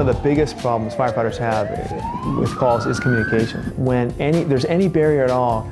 of the biggest problems firefighters have with calls is communication. When there's any barrier at all,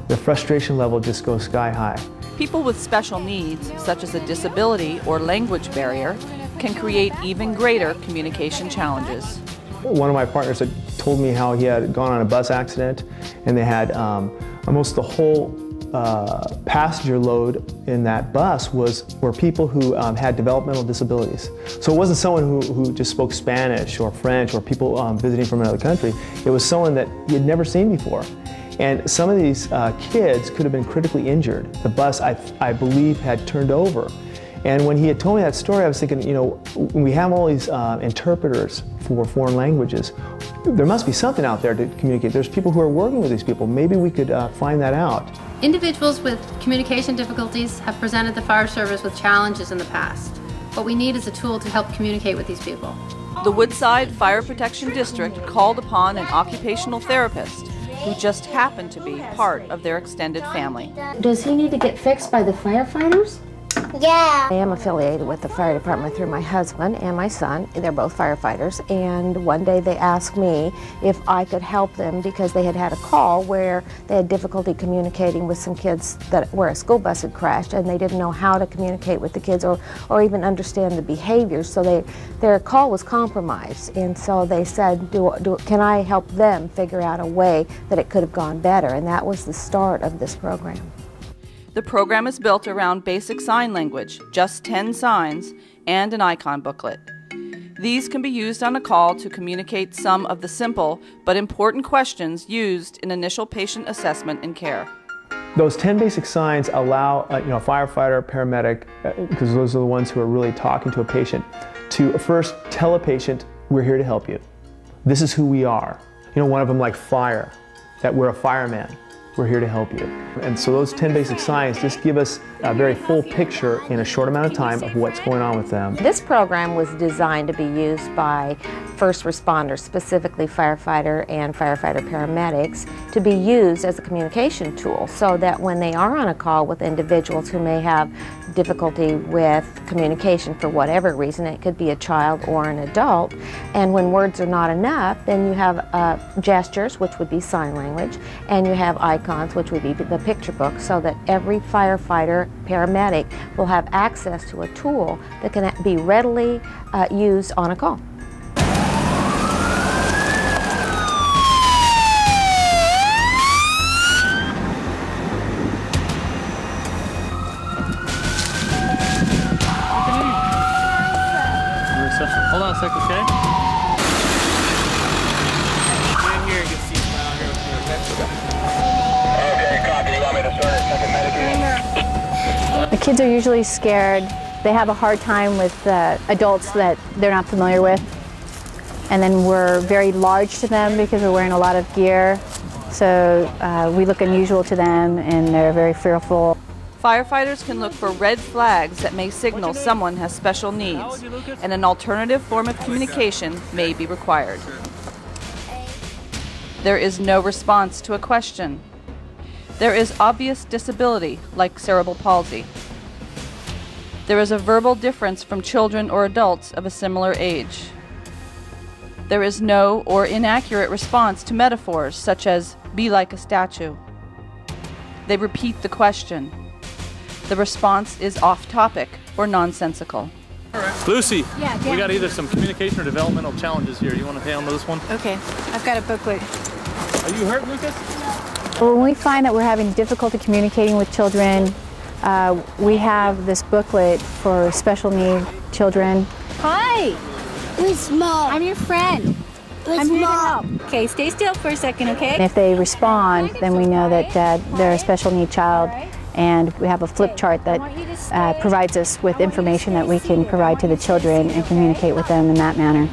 the frustration level just goes sky high. People with special needs, such as a disability or language barrier, can create even greater communication challenges. One of my partners had told me how he had gone on a bus accident, and they had almost the whole passenger load in that bus were people who had developmental disabilities. So it wasn't someone who just spoke Spanish or French or people visiting from another country. It was someone that you had never seen before. And some of these kids could have been critically injured. The bus, I believe, had turned over. And when he had told me that story, I was thinking, you know, we have all these interpreters for foreign languages. There must be something out there to communicate. There's people who are working with these people. Maybe we could find that out. Individuals with communication difficulties have presented the fire service with challenges in the past. What we need is a tool to help communicate with these people. The Woodside Fire Protection District called upon an occupational therapist who just happened to be part of their extended family. Does he need to get fixed by the firefighters? Yeah. I am affiliated with the fire department through my husband and my son. They're both firefighters, and one day they asked me if I could help them because they had had a call where they had difficulty communicating with some kids where a school bus had crashed, and they didn't know how to communicate with the kids or even understand the behaviors, so their call was compromised. And so they said, can I help them figure out a way that it could have gone better? And that was the start of this program. The program is built around basic sign language, just 10 signs, and an icon booklet. These can be used on a call to communicate some of the simple but important questions used in initial patient assessment and care. Those 10 basic signs allow a firefighter, paramedic, because those are the ones who are really talking to a patient, to first tell a patient, we're here to help you. This is who we are. You know, one of them like fire, that we're a fireman. We're here to help you. And so those 10 basic signs just give us a very full picture in a short amount of time of what's going on with them. This program was designed to be used by first responders, specifically firefighter and firefighter paramedics, to be used as a communication tool so that when they are on a call with individuals who may have difficulty with communication for whatever reason, it could be a child or an adult, and when words are not enough, then you have gestures, which would be sign language, and you have icons, which would be the picture book, so that every firefighter, paramedic will have access to a tool that can be readily used on a call. Hold on a sec, okay? Get in here and get seats down here. Okay, copy. You want me to start a second medication? The kids are usually scared. They have a hard time with adults that they're not familiar with. And then we're very large to them because we're wearing a lot of gear. So we look unusual to them and they're very fearful. Firefighters can look for red flags that may signal someone has special needs, and an alternative form of communication may be required. There is no response to a question. There is obvious disability, like cerebral palsy. There is a verbal difference from children or adults of a similar age. There is no or inaccurate response to metaphors such as, be like a statue. They repeat the question. The response is off-topic or nonsensical. All right. Lucy, we got either some communication or developmental challenges here. You want to handle this one? Okay, I've got a booklet. Are you hurt, Lucas? When we find that we're having difficulty communicating with children, we have this booklet for special need children. Hi! Who's Mom? I'm your friend. I'm here to help. Okay, stay still for a second, okay? And if they respond, then we know that they're a special need child. And we have a flip chart that provides us with information that we can provide to the children and communicate with them in that manner.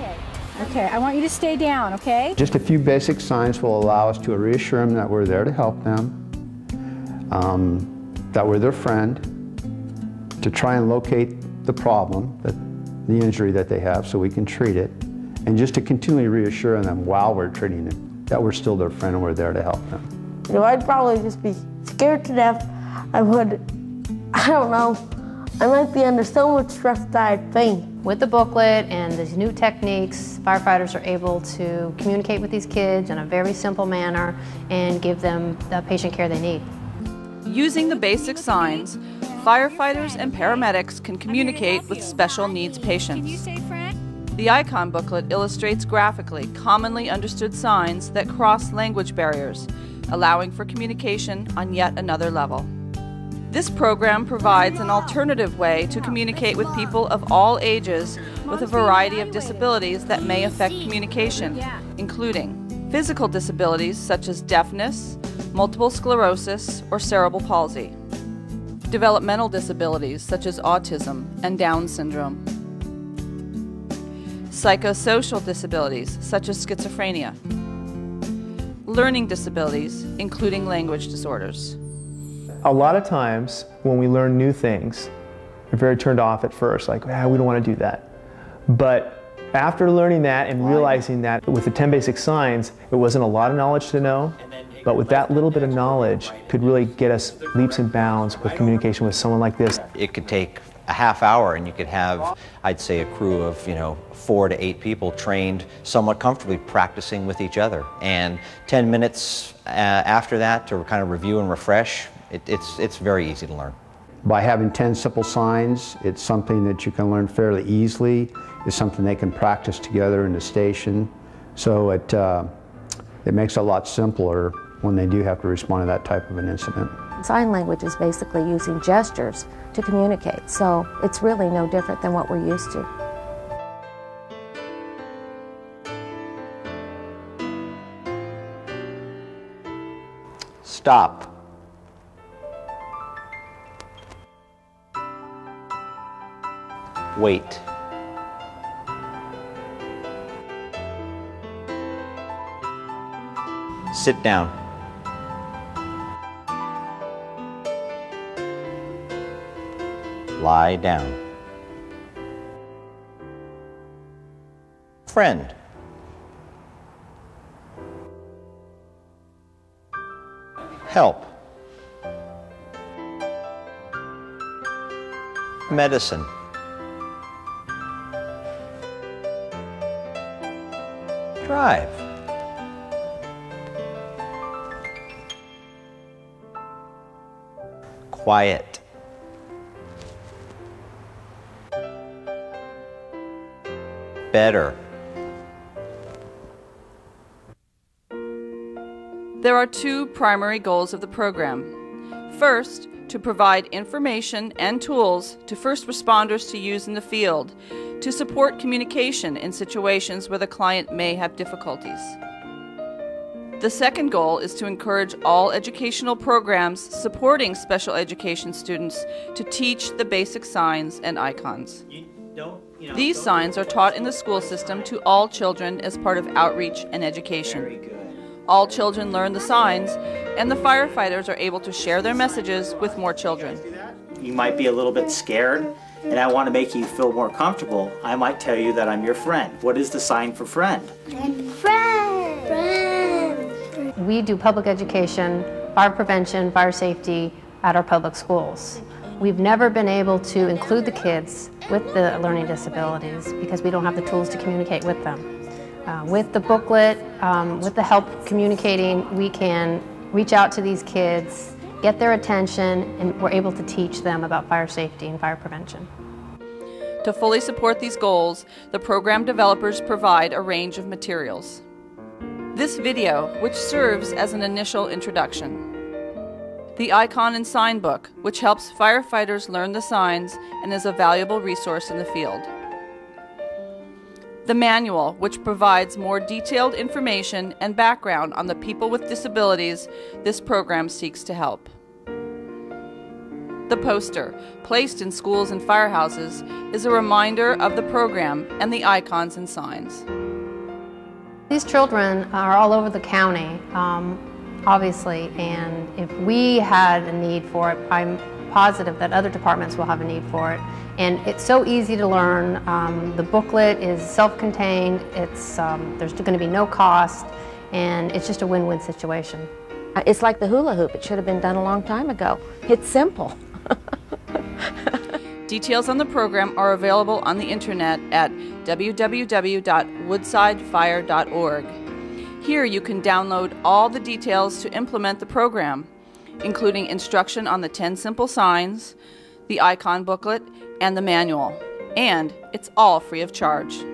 Okay, I want you to stay down, okay? Just a few basic signs will allow us to reassure them that we're there to help them, that we're their friend, to try and locate the problem, the injury that they have so we can treat it, and just to continually reassure them while we're treating it that we're still their friend and we're there to help them. You know, I'd probably just be scared to death. I don't know, I might be under so much stress that I'd faint. With the booklet and these new techniques, firefighters are able to communicate with these kids in a very simple manner and give them the patient care they need. Using the basic signs, firefighters and paramedics can communicate with special needs patients. The icon booklet illustrates graphically commonly understood signs that cross language barriers, allowing for communication on yet another level. This program provides an alternative way to communicate with people of all ages with a variety of disabilities that may affect communication, including physical disabilities such as deafness, multiple sclerosis, or cerebral palsy, developmental disabilities such as autism and Down syndrome, psychosocial disabilities such as schizophrenia, learning disabilities including language disorders. A lot of times when we learn new things, we're very turned off at first, like, we don't want to do that. But after learning that and realizing that with the 10 basic signs, it wasn't a lot of knowledge to know, but with that little bit of knowledge could really get us leaps and bounds with communication with someone like this. It could take a half hour and you could have, I'd say, a crew of 4 to 8 people trained somewhat comfortably practicing with each other. And 10 minutes after that to kind of review and refresh, it's very easy to learn. By having 10 simple signs, it's something that you can learn fairly easily. It's something they can practice together in the station. So it makes it a lot simpler when they do have to respond to that type of an incident. Sign language is basically using gestures to communicate, so it's really no different than what we're used to. Stop. Wait. Sit down. Lie down. Friend. Help. Medicine. Drive. Quiet. Better. There are 2 primary goals of the program. First, to provide information and tools to first responders to use in the field to support communication in situations where the client may have difficulties. The second goal is to encourage all educational programs supporting special education students to teach the basic signs and icons. These signs are taught in the school system to all children as part of outreach and education. All children learn the signs, and the firefighters are able to share their messages with more children. You might be a little bit scared, and I want to make you feel more comfortable. I might tell you that I'm your friend. What is the sign for friend? Friend! We do public education, fire prevention, fire safety at our public schools. We've never been able to include the kids with the learning disabilities because we don't have the tools to communicate with them. With the booklet, with the help communicating, we can reach out to these kids, get their attention, and we're able to teach them about fire safety and fire prevention. To fully support these goals, the program developers provide a range of materials. This video, which serves as an initial introduction. The Icon and Sign Book, which helps firefighters learn the signs and is a valuable resource in the field. The manual, which provides more detailed information and background on the people with disabilities this program seeks to help. The poster, placed in schools and firehouses, is a reminder of the program and the icons and signs. These children are all over the county, obviously, and if we had a need for it, I'm positive that other departments will have a need for it. And it's so easy to learn. The booklet is self-contained, there's going to be no cost, and it's just a win-win situation. It's like the hula hoop. It should have been done a long time ago. It's simple. Details on the program are available on the internet at www.woodsidefire.org. Here you can download all the details to implement the program, including instruction on the 10 simple signs, the icon booklet, and the manual. And it's all free of charge.